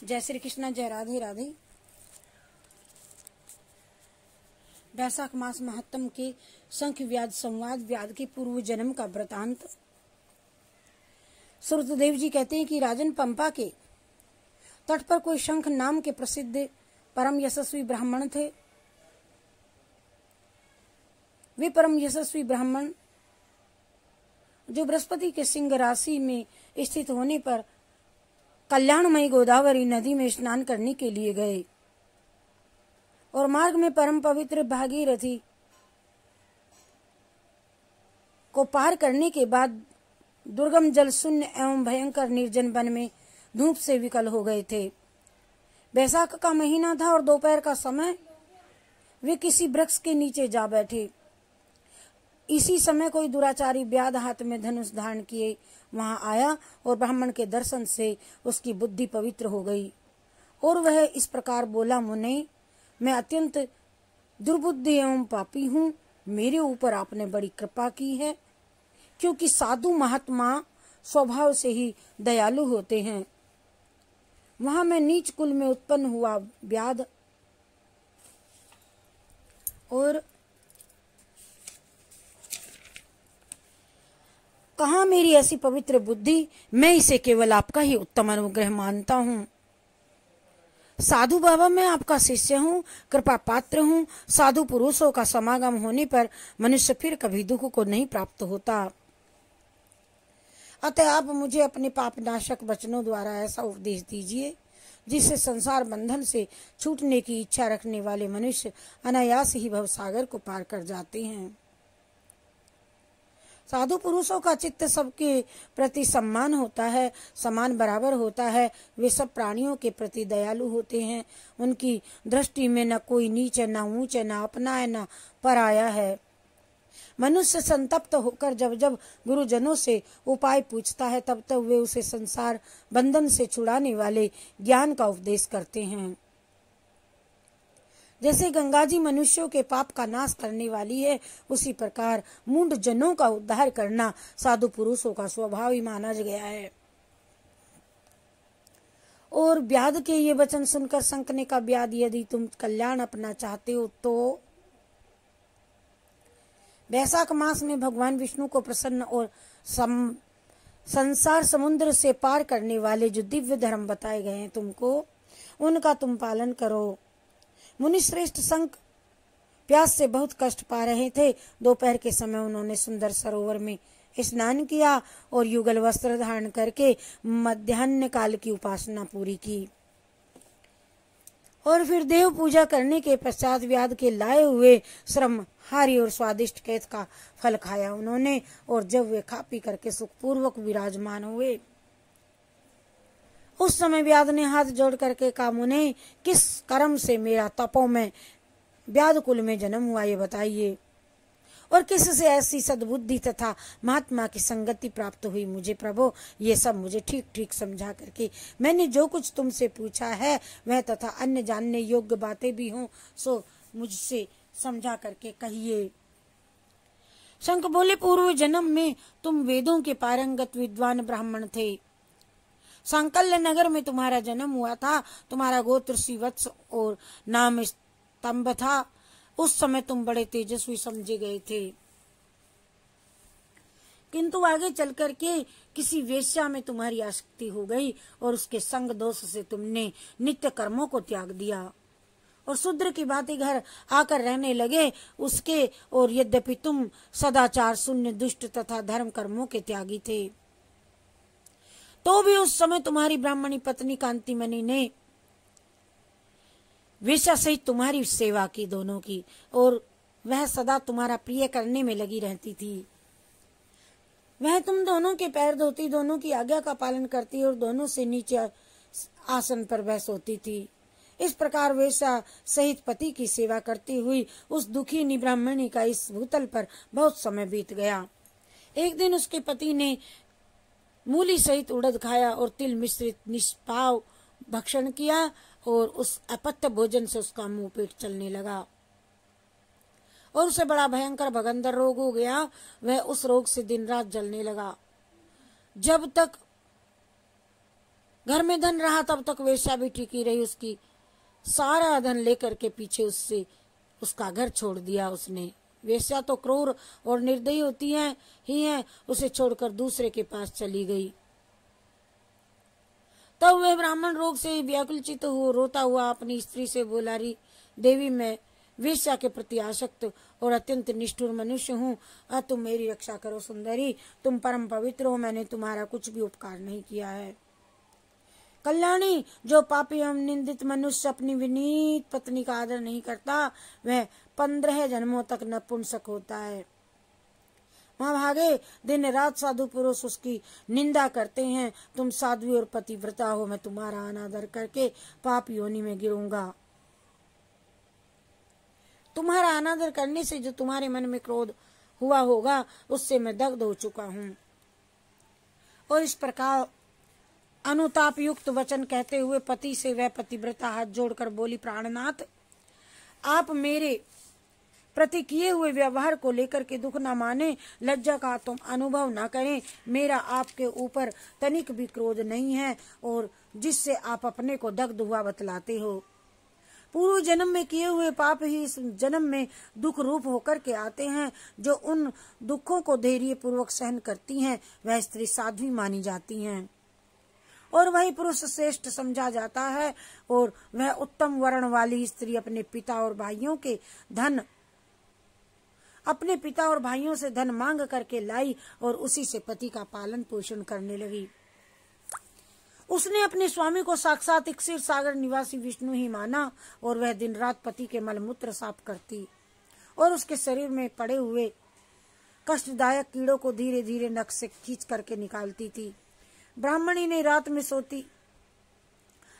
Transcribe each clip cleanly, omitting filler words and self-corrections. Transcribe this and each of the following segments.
जय श्री कृष्ण, जय राधे राधे। वैशाख मास महात्म के शंख व्याध संवाद व्याध के पूर्व जन्म का वृतांत। सुरतदेव जी कहते हैं कि राजन पंपा के तट पर कोई शंख नाम के प्रसिद्ध परम यशस्वी ब्राह्मण थे। वे परम यशस्वी ब्राह्मण जो बृहस्पति के सिंह राशि में स्थित होने पर कल्याणमयी गोदावरी नदी में स्नान करने के लिए गए और मार्ग में परम पवित्र भागीरथी को पार करने के बाद दुर्गम जल शून्य एवं भयंकर निर्जन वन में धूप से विकल हो गए थे। बैसाख का महीना था और दोपहर का समय। वे किसी वृक्ष के नीचे जा बैठे। इसी समय कोई दुराचारी व्याध हाथ में धनुष धारण किए वहां आया और ब्राह्मण के दर्शन से उसकी बुद्धि पवित्र हो गई और वह इस प्रकार बोला, मुने, मैं अत्यंत दुर्बुद्धि एवं पापी हूँ। मेरे ऊपर आपने बड़ी कृपा की है, क्योंकि साधु महात्मा स्वभाव से ही दयालु होते हैं। वहां मैं नीच कुल में उत्पन्न हुआ व्याध और कहाँ मेरी ऐसी पवित्र बुद्धि। मैं इसे केवल आपका ही उत्तम अनुग्रह मानता हूँ। साधु बाबा, मैं आपका शिष्य हूँ, कृपा पात्र हूँ। साधु पुरुषों का समागम होने पर मनुष्य फिर कभी दुख को नहीं प्राप्त होता। अतः आप मुझे अपने पाप नाशक वचनों द्वारा ऐसा उपदेश दीजिए जिससे संसार बंधन से छूटने की इच्छा रखने वाले मनुष्य अनायास ही भवसागर को पार कर जाते हैं। साधु पुरुषों का चित्त सबके प्रति सम्मान होता है, समान बराबर होता है। वे सब प्राणियों के प्रति दयालु होते हैं। उनकी दृष्टि में न कोई नीच, न ऊंच, न अपना है, न पराया है। मनुष्य संतप्त होकर जब जब गुरुजनों से उपाय पूछता है तब तब वे उसे संसार बंधन से छुड़ाने वाले ज्ञान का उपदेश करते हैं। जैसे गंगा जी मनुष्यों के पाप का नाश करने वाली है, उसी प्रकार मूढ़ जनों का उद्धार करना साधु पुरुषों का स्वभाव ही माना गया है। और व्याध के ये वचन सुनकर शंख ने कहा, व्याध, यदि तुम कल्याण अपना चाहते हो तो वैशाख मास में भगवान विष्णु को प्रसन्न और संसार समुद्र से पार करने वाले जो दिव्य धर्म बताए गए हैं तुमको, उनका तुम पालन करो। मुनिश्रेष्ठ शंख प्यास से बहुत कष्ट पा रहे थे। दोपहर के समय उन्होंने सुंदर सरोवर में स्नान किया और युगल वस्त्र धारण करके मध्याह्न काल की उपासना पूरी की और फिर देव पूजा करने के पश्चात व्याध के लाए हुए श्रम हारी और स्वादिष्ट कैद का फल खाया उन्होंने। और जब वे खा पी करके सुखपूर्वक विराजमान हुए, उस समय व्याध ने हाथ जोड़ करके कहा, मुने, किस कर्म से मेरा तपों में व्याध कुल में जन्म हुआ, ये बताइए, और किससे ऐसी सद्बुद्धि तथा महात्मा की संगति प्राप्त हुई मुझे। प्रभु, ये सब मुझे ठीक ठीक समझा करके मैंने जो कुछ तुमसे पूछा है वह तथा अन्य जानने योग्य बातें भी हों सो मुझसे समझा करके कहिए। शंख बोले, पूर्व जन्म में तुम वेदों के पारंगत विद्वान ब्राह्मण थे। सांकल्य नगर में तुम्हारा जन्म हुआ था। तुम्हारा गोत्र श्रीवत्स और नाम स्तंभ था। उस समय तुम बड़े तेजस्वी समझे गए थे, किंतु आगे चल करके किसी वेश्या में तुम्हारी आसक्ति हो गई और उसके संग दोष से तुमने नित्य कर्मों को त्याग दिया और शूद्र की भांति घर आकर रहने लगे उसके। और यद्यपि तुम सदाचार शून्य, दुष्ट तथा धर्म कर्मों के त्यागी थे, तो भी उस समय तुम्हारी ब्राह्मणी पत्नी कांतिमणि ने वेश्या सहित तुम्हारी सेवा की दोनों की, और वह सदा तुम्हारा प्रिय करने में लगी रहती थी। वह तुम दोनों के पैर धोती, दोनों की आज्ञा का पालन करती और दोनों से नीचे आसन पर बह सोती थी। इस प्रकार वेश्या सहित पति की सेवा करती हुई उस दुखी ब्राह्मणी का इस भूतल पर बहुत समय बीत गया। एक दिन उसके पति ने मूली सहित उड़द खाया और तिल मिश्रित निष्पाव भक्षण किया और उस अपत्य भोजन से उसका मुंह पेट चलने लगा और उसे बड़ा भयंकर भगंदर रोग हो गया। वह उस रोग से दिन रात जलने लगा। जब तक घर में धन रहा तब तक वेश्या भी टिकी रही। उसकी सारा धन लेकर के पीछे उससे उसका घर छोड़ दिया उसने। वेश्या तो क्रूर और निर्दयी होती है, उसे छोड़कर दूसरे के पास चली गई। तब वह ब्राह्मण रोग से व्याकुलचित हो रोता हुआ अपनी स्त्री से बोला, री देवी, मैं वेश्या के प्रति आसक्त और अत्यंत निष्ठुर मनुष्य हूँ, तुम मेरी रक्षा करो। सुंदरी, तुम परम पवित्र हो, मैंने तुम्हारा कुछ भी उपकार नहीं किया है। कल्याणी, जो पापी एवं निंदित मनुष्य अपनी विनीत पत्नी का आदर नहीं करता, वह 15 जन्मों तक नपुंसक होता है। माँ भागे, दिन रात साधु पुरुष उसकी निंदा करते हैं। तुम साध्वी और पतिव्रता हो, मैं तुम्हारा अनादर करके पाप योनि में गिरूंगा। तुम्हारा अनादर करने से जो तुम्हारे मन में क्रोध हुआ होगा, उससे मैं दग्ध हो चुका हूँ। और इस प्रकार अनुताप युक्त वचन कहते हुए पति से वह पतिव्रता हाथ जोड़कर बोली, प्राणनाथ, आप मेरे प्रति किए हुए व्यवहार को लेकर के दुख न माने, लज्जा का तुम अनुभव न करें। मेरा आपके ऊपर तनिक भी क्रोध नहीं है, और जिससे आप अपने को दग्ध हुआ बतलाते हो। पूर्व जन्म में किए हुए पाप ही इस जन्म में दुख रूप होकर के आते हैं। जो उन दुखों को धैर्य पूर्वक सहन करती हैं, वह स्त्री साध्वी मानी जाती हैं, और वही पुरुष श्रेष्ठ समझा जाता है। और वह उत्तम वर्ण वाली स्त्री अपने पिता और भाइयों से धन मांग करके लाई, और उसी से पति का पालन पोषण करने लगी। उसने अपने स्वामी को साक्षात क्षीर सागर निवासी विष्णु ही माना, और वह दिन रात पति के मलमूत्र साफ करती और उसके शरीर में पड़े हुए कष्टदायक कीड़ों को धीरे धीरे नख से खींच करके निकालती थी। ब्राह्मणी ने रात में सोती,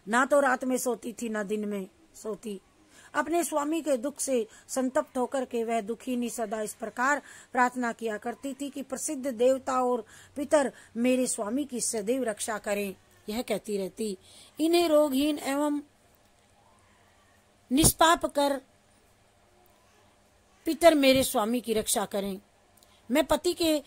ना तो रात में सोती थी ना दिन में सोती। अपने स्वामी के दुख से संतप्त होकर के वह दुखिनी सदा इस प्रकार प्रार्थना किया करती थी कि प्रसिद्ध देवता और पितर मेरे स्वामी की सदैव रक्षा करें। यह कहती रहती, इन्हें रोगहीन एवं निष्पाप कर पितर मेरे स्वामी की रक्षा करें। मैं पति के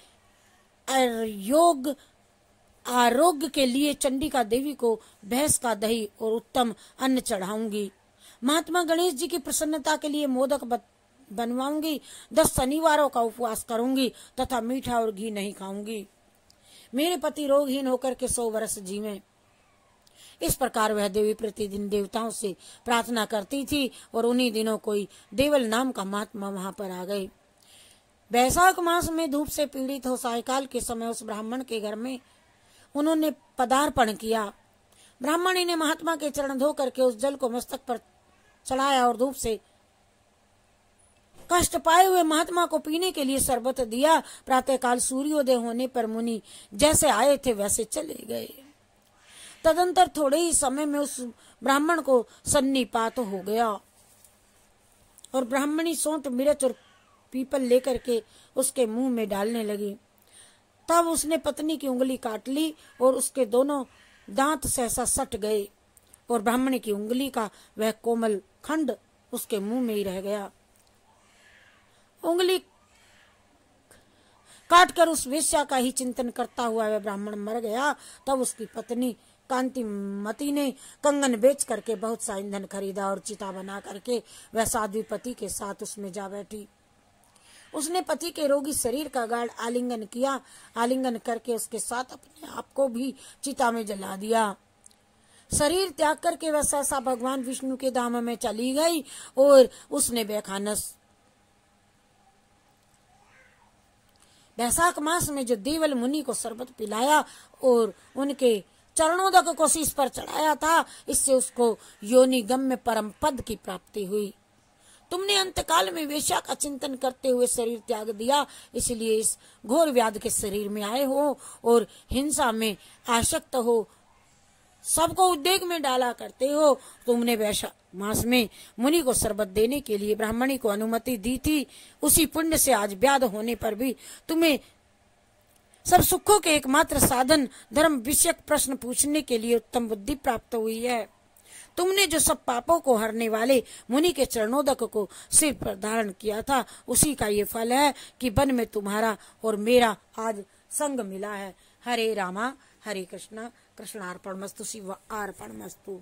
आरोग्य के लिए चंडिका देवी को भैंस का दही और उत्तम अन्न चढ़ाऊंगी। महात्मा गणेश जी की प्रसन्नता के लिए मोदक बनवाऊंगी। 10 शनिवारों का उपवास करूंगी तथा मीठा और घी नहीं खाऊंगी। मेरे पति रोगहीन होकर के 100 वर्ष जीवें। इस प्रकार वह देवी प्रतिदिन देवताओं से प्रार्थना करती थी, और उन्हीं दिनों कोई देवल नाम का महात्मा वहां पर आ गए। वैशाख मास में धूप से पीड़ित हो सायकाल के समय उस ब्राह्मण के घर में उन्होंने पदार्पण किया। ब्राह्मणी ने महात्मा के चरण धो करके उस जल को मस्तक पर चढ़ाया और धूप से कष्ट पाए हुए महात्मा को पीने के लिए शरबत दिया। प्रातःकाल सूर्योदय होने पर मुनि जैसे आए थे वैसे चले गए। तदंतर थोड़े ही समय में उस ब्राह्मण को सन्निपात हो गया, और ब्राह्मणी सोंठ मिर्च और पीपल लेकर के उसके मुंह में डालने लगी। तब उसने पत्नी की उंगली काट ली और उसके दोनों दांत सहसा सट गए, और ब्राह्मणी की उंगली का वह कोमल खंड उसके मुंह में ही रह गया। उंगली काटकर उस वेश्या का ही चिंतन करता हुआ वह ब्राह्मण मर गया। तब उसकी पत्नी कांतिमती ने कंगन बेच करके बहुत सा ईंधन खरीदा और चिता बना करके वह साध्वी पति के साथ उसमें जा बैठी। उसने पति के रोगी शरीर का गाढ़ आलिंगन किया। आलिंगन करके उसके साथ अपने आप को भी चिता में जला दिया। शरीर त्याग करके वह सहसा भगवान विष्णु के धाम में चली गई, और उसने बेखानस वैशाख मास में जो देवल मुनि को शरबत पिलाया और उनके चरणोदक को शीश पर चढ़ाया था, इससे उसको योनि गम में परम पद की प्राप्ति हुई। तुमने अंतकाल में वेश्या का चिंतन करते हुए शरीर त्याग दिया, इसलिए इस घोर व्याध के शरीर में आए हो और हिंसा में आसक्त हो, सबको उद्वेग में डाला करते हो। तुमने वैशाख मास में मुनि को शरबत देने के लिए ब्राह्मणी को अनुमति दी थी। उसी पुण्य से आज व्याध होने पर भी तुम्हें सब सुखों के एकमात्र साधन धर्म विषयक प्रश्न पूछने के लिए उत्तम बुद्धि प्राप्त हुई है। तुमने जो सब पापों को हरने वाले मुनि के चरणोदक को सिर पर धारण किया था, उसी का ये फल है कि वन में तुम्हारा और मेरा आज संग मिला है। हरे रामा हरे कृष्णा कृष्णार्पण मस्तु, शिव अर्पण मस्तु।